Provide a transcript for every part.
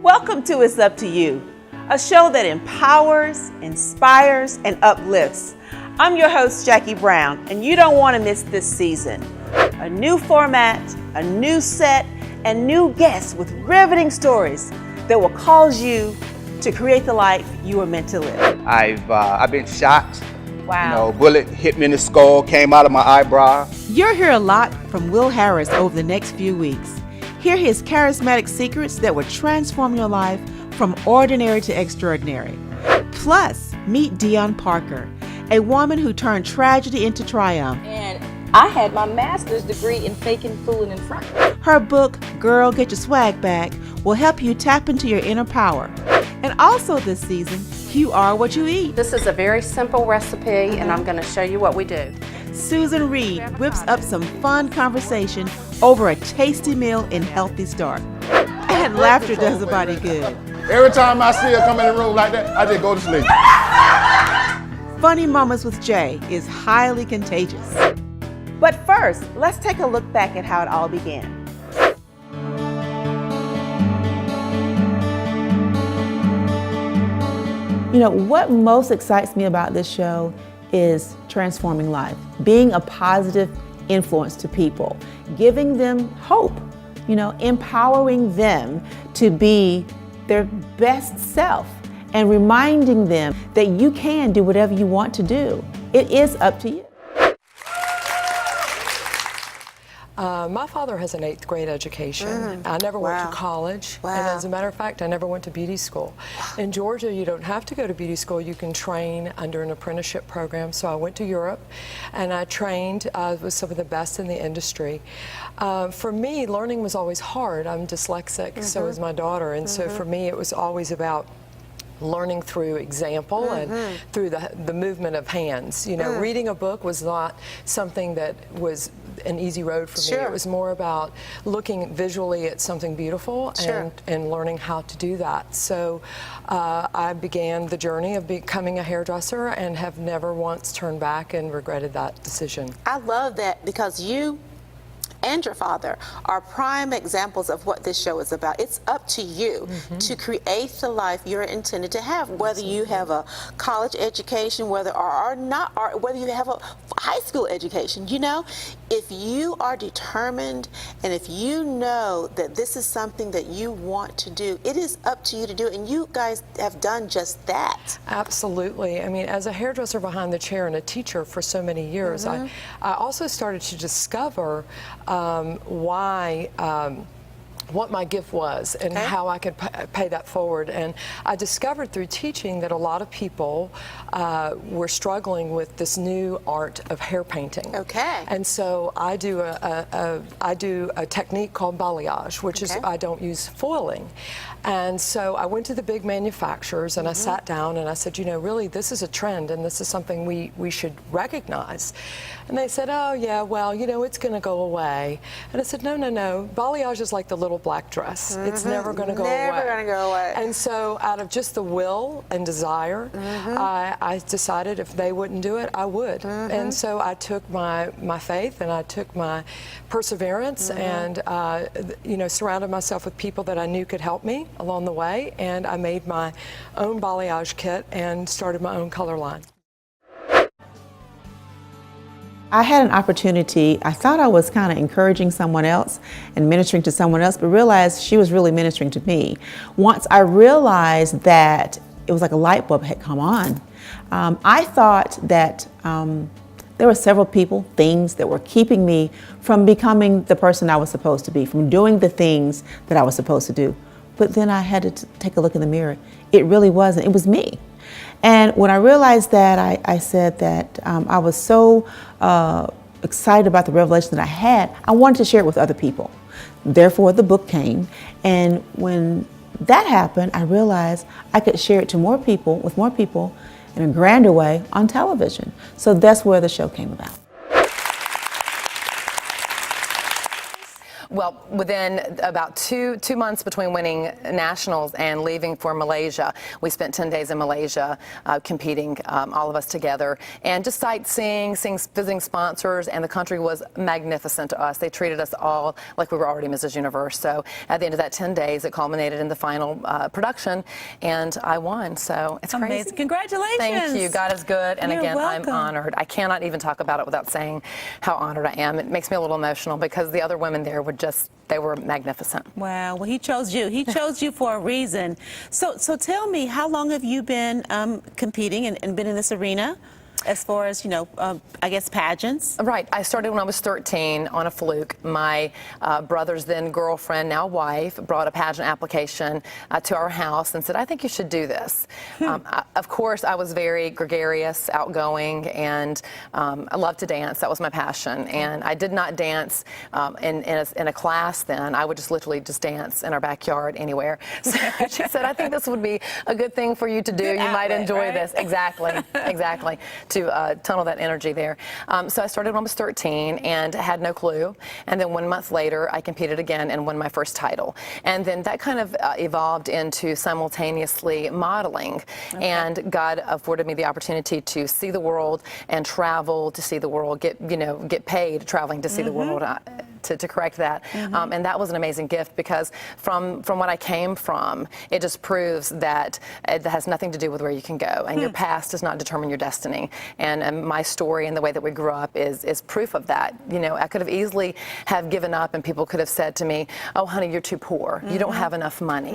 Welcome to It's Up to You, a show that empowers, inspires, and uplifts. I'm your host, Jackie Brown, and you don't want to miss this season. A new format, a new set, and new guests with riveting stories that will cause you to create the life you were meant to live. I've been shot. Wow. You know, bullet hit me in the skull, came out of my eyebrow. You'll hear a lot from Will Harris over the next few weeks. Hear his charismatic secrets that will transform your life from ordinary to extraordinary. Plus, meet Dion Parker, a woman who turned tragedy into triumph. And I had my master's degree in faking, fooling, and fronting. Her book, Girl, Get Your Swag Back, will help you tap into your inner power. And also this season, you are what you eat. This is a very simple recipe, and I'm going to show you what we do. Susan Reed whips up some fun conversation over a tasty meal in Healthy Start. And laughter does a body good. Every time I see her come in the room like that, I just go to sleep. Funny Moments with Jay is highly contagious. But first, let's take a look back at how it all began. You know, what most excites me about this show is transforming life, being a positive influence to people, giving them hope, you know, empowering them to be their best self and reminding them that you can do whatever you want to do. It is up to you. My father has an 8th grade education. I never went to college, and as a matter of fact, I never went to beauty school. In Georgia, you don't have to go to beauty school. You can train under an apprenticeship program. So I went to Europe, and I trained with some of the best in the industry. For me, learning was always hard. I'm dyslexic, so is my daughter, and so for me, it was always about learning through example and through the movement of hands. You know, reading a book was not something that was an easy road for me. It was more about looking visually at something beautiful and learning how to do that. So I began the journey of becoming a hairdresser and have never once turned back and regretted that decision. I love that because you and your father are prime examples of what this show is about. It's up to you to create the life you're intended to have, whether you have a college education, whether you have a high school education. You know, if you are determined and if you know that this is something that you want to do, it is up to you to do it, and you guys have done just that. Absolutely. I mean, as a hairdresser behind the chair and a teacher for so many years, I also started to discover what my gift was and how I could pay that forward. And I discovered through teaching that a lot of people were struggling with this new art of hair painting. And so I do a technique called balayage, which is I don't use foiling. And so I went to the big manufacturers and I sat down and I said, you know, really this is a trend and this is something we should recognize. And they said, oh yeah, well, you know, it's going to go away. And I said, no, no, no. Balayage is like the little black dress. It's never going to go away. Never going to go away. And so out of just the will and desire, I decided if they wouldn't do it, I would. And so I took my faith and I took my perseverance and, you know, surrounded myself with people that I knew could help me along the way. And I made my own balayage kit and started my own color line. I had an opportunity, I thought I was kind of encouraging someone else and ministering to someone else, but realized she was really ministering to me. Once I realized that it was like a light bulb had come on, I thought that there were several people, things that were keeping me from becoming the person I was supposed to be, from doing the things that I was supposed to do. But then I had to take a look in the mirror. It really wasn't, it was me. And when I realized that, I said that I was so excited about the revelation that I had, I wanted to share it with other people. Therefore, the book came. And when that happened, I realized I could share it to more people, with more people, in a grander way on television. So that's where the show came about. Well, within about two months between winning nationals and leaving for Malaysia, we spent 10 days in Malaysia competing, all of us together, and just sightseeing, visiting sponsors, and the country was magnificent to us. They treated us all like we were already Mrs. Universe. So at the end of that 10 days, it culminated in the final production, and I won. So it's amazing. Crazy. Congratulations. Thank you. God is good. And You're again, welcome. I'm honored. I cannot even talk about it without saying how honored I am. It makes me a little emotional because the other women there were they were magnificent. Wow. Well, he chose you. He chose you for a reason. So tell me, how long have you been competing and been in this arena? As far as, I guess, pageants? Right. I started when I was 13 on a fluke. My brother's then girlfriend, now wife, brought a pageant application to our house and said, I think you should do this. Of course, I was very gregarious, outgoing, and I loved to dance. That was my passion. And I did not dance in a class then. I would just literally just dance in our backyard anywhere. So she said, I think this would be a good thing for you to do. You might enjoy this. Exactly. Exactly. To tunnel that energy there. So I started when I was 13 and had no clue. And then 1 month later, I competed again and won my first title. And then that kind of evolved into simultaneously modeling. Okay. And God afforded me the opportunity to see the world and travel to see the world, get paid traveling to see the world. To correct that. And that was an amazing gift because from what I came from, it just proves that it has nothing to do with where you can go, and your past does not determine your destiny. And my story and the way that we grew up is proof of that. I could have easily have given up, and people could have said to me, oh honey, you're too poor, you don't have enough money,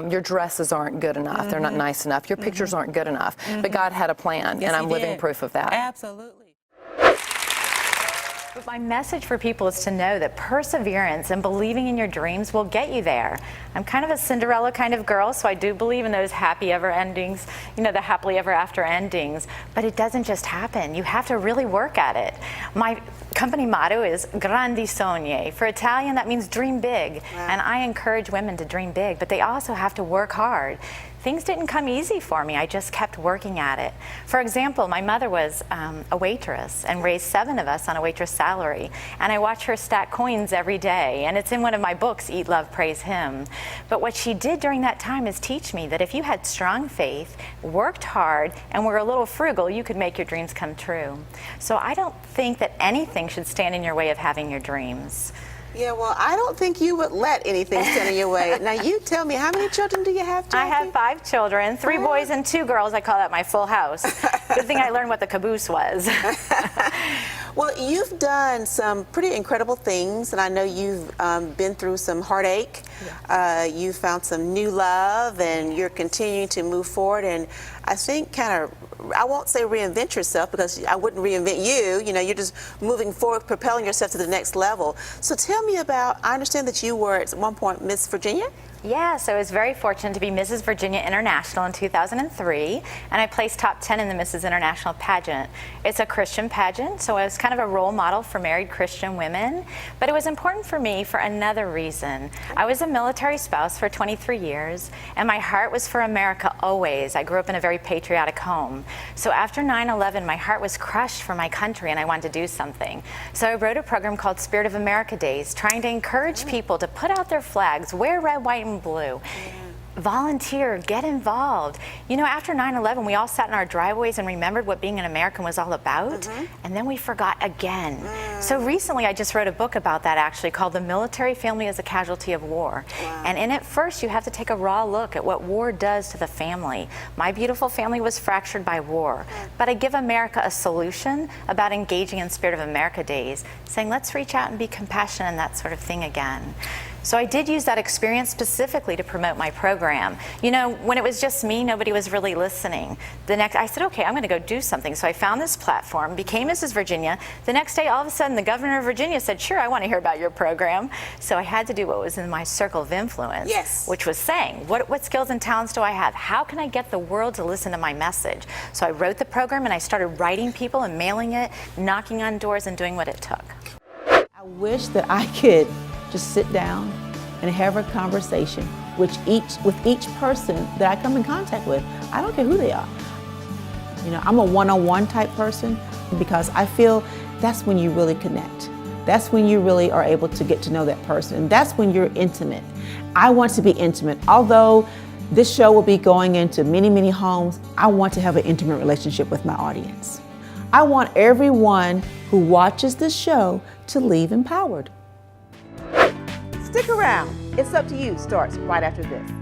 your dresses aren't good enough, they're not nice enough, your pictures aren't good enough. But God had a plan, yes, and I'm living proof of that. Absolutely. But my message for people is to know that perseverance and believing in your dreams will get you there. I'm kind of a Cinderella kind of girl, so I do believe in those happy ever endings, the happily ever after endings, but it doesn't just happen. You have to really work at it. My company motto is Grandi Sogni. For Italian, that means dream big. Wow. And I encourage women to dream big, but they also have to work hard. Things didn't come easy for me. I just kept working at it. For example, my mother was a waitress and raised 7 of us on a waitress salary. And I watch her stack coins every day. And it's in one of my books, Eat, Love, Praise Him. But what she did during that time is teach me that if you had strong faith, worked hard, and were a little frugal, you could make your dreams come true. So I don't think that anything should stand in your way of having your dreams. Yeah, well, I don't think you would let anything stand in your way. Now, you tell me, how many children do you have, Jackie? I have 5 children, 3 boys and 2 girls. I call that my full house. Good thing I learned what the caboose was. Well, you've done some pretty incredible things, and I know you've been through some heartache. Yeah. You found some new love, and you're continuing to move forward. And I think I won't say reinvent yourself, because I wouldn't reinvent you. You're just moving forward, propelling yourself to the next level. So tell me about, I understand that you were at one point Miss Virginia? Yes, I was very fortunate to be Mrs. Virginia International in 2003, and I placed top 10 in the Mrs. International pageant. It's a Christian pageant, so I was kind of a role model for married Christian women, but it was important for me for another reason. I was a military spouse for 23 years, and my heart was for America always. I grew up in a very patriotic home. So after 9/11, my heart was crushed for my country, and I wanted to do something. So I wrote a program called Spirit of America Days, trying to encourage people to put out their flags, wear red, white, and blue. Volunteer, get involved. After 9/11, we all sat in our driveways and remembered what being an American was all about, and then we forgot again. So recently, I just wrote a book about that, actually, called The Military Family as a Casualty of War. Wow. And in it, first, you have to take a raw look at what war does to the family. My beautiful family was fractured by war, but I give America a solution about engaging in Spirit of America Days, saying, let's reach out and be compassionate and that sort of thing again. So I did use that experience specifically to promote my program. When it was just me, nobody was really listening. I said, okay, I'm going to go do something. So I found this platform, became Mrs. Virginia. The next day, all of a sudden, the governor of Virginia said, sure, I want to hear about your program. So I had to do what was in my circle of influence, which was saying, what skills and talents do I have? How can I get the world to listen to my message? So I wrote the program, and I started writing people and mailing it, knocking on doors, and doing what it took. I wish that I could just sit down and have a conversation with each person that I come in contact with. I don't care who they are. I'm a one-on-one type person, because I feel that's when you really connect. That's when you really are able to get to know that person. And that's when you're intimate. I want to be intimate. Although this show will be going into many, many homes, I want to have an intimate relationship with my audience. I want everyone who watches this show to leave empowered. Stick around. It's Up to You starts right after this.